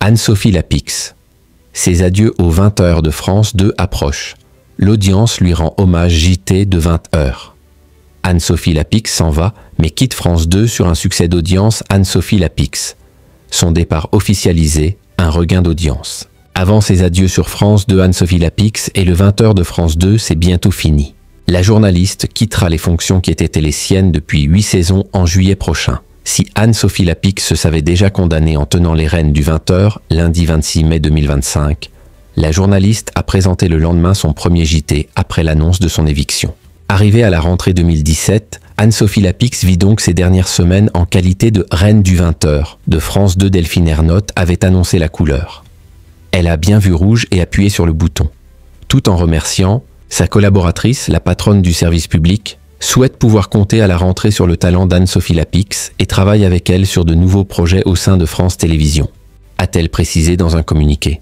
Anne-Sophie Lapix. Ses adieux aux 20h de France 2 approchent. L'audience lui rend hommage JT de 20h. Anne-Sophie Lapix s'en va, mais quitte France 2 sur un succès d'audience. Anne-Sophie Lapix. Son départ officialisé, un regain d'audience. Avant ses adieux sur France 2, Anne-Sophie Lapix et le 20h de France 2, c'est bientôt fini. La journaliste quittera les fonctions qui étaient les siennes depuis 8 saisons en juillet prochain. Si Anne-Sophie Lapix se savait déjà condamnée en tenant les rênes du 20h, lundi 26 mai 2025, la journaliste a présenté le lendemain son premier JT après l'annonce de son éviction. Arrivée à la rentrée 2017, Anne-Sophie Lapix vit donc ses dernières semaines en qualité de reine du 20h. De France 2, Delphine Ernotte avait annoncé la couleur. Elle a bien vu rouge et appuyé sur le bouton. Tout en remerciant, sa collaboratrice, la patronne du service public, souhaite pouvoir compter à la rentrée sur le talent d'Anne-Sophie Lapix et travaille avec elle sur de nouveaux projets au sein de France Télévisions, a-t-elle précisé dans un communiqué.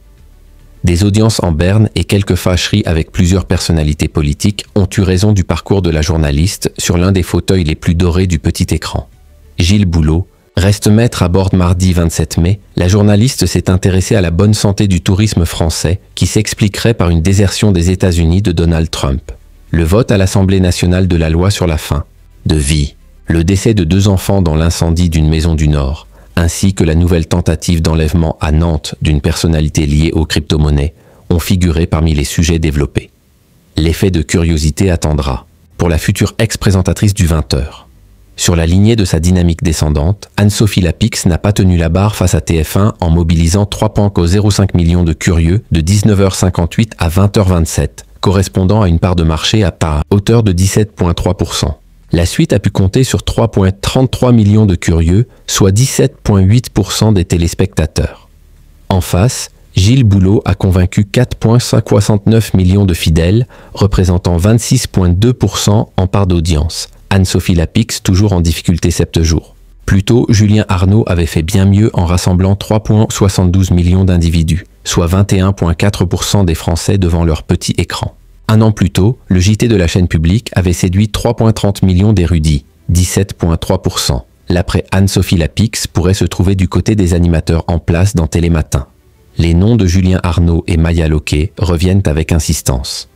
Des audiences en berne et quelques fâcheries avec plusieurs personnalités politiques ont eu raison du parcours de la journaliste sur l'un des fauteuils les plus dorés du petit écran. Gilles Boulot reste maître à bord mardi 27 mai. La journaliste s'est intéressée à la bonne santé du tourisme français qui s'expliquerait par une désertion des États-Unis de Donald Trump. Le vote à l'Assemblée nationale de la loi sur la fin de vie, le décès de 2 enfants dans l'incendie d'une maison du Nord, ainsi que la nouvelle tentative d'enlèvement à Nantes d'une personnalité liée aux crypto-monnaies, ont figuré parmi les sujets développés. L'effet de curiosité attendra pour la future ex-présentatrice du 20h. Sur la lignée de sa dynamique descendante, Anne-Sophie Lapix n'a pas tenu la barre face à TF1 en mobilisant 3,05 millions de curieux de 19h58 à 20h27, correspondant à une part de marché à hauteur de 17,3%. La suite a pu compter sur 3,33 millions de curieux, soit 17,8% des téléspectateurs. En face, Gilles Boulot a convaincu 4,69 millions de fidèles, représentant 26,2% en part d'audience. Anne-Sophie Lapix toujours en difficulté 7 jours. Plus tôt, Julien Arnaud avait fait bien mieux en rassemblant 3,72 millions d'individus, soit 21,4% des Français devant leur petit écran. Un an plus tôt, le JT de la chaîne publique avait séduit 3,30 millions d'érudits, 17,3%. L'après Anne-Sophie Lapix pourrait se trouver du côté des animateurs en place dans Télématin. Les noms de Julien Arnaud et Maya Loquet reviennent avec insistance.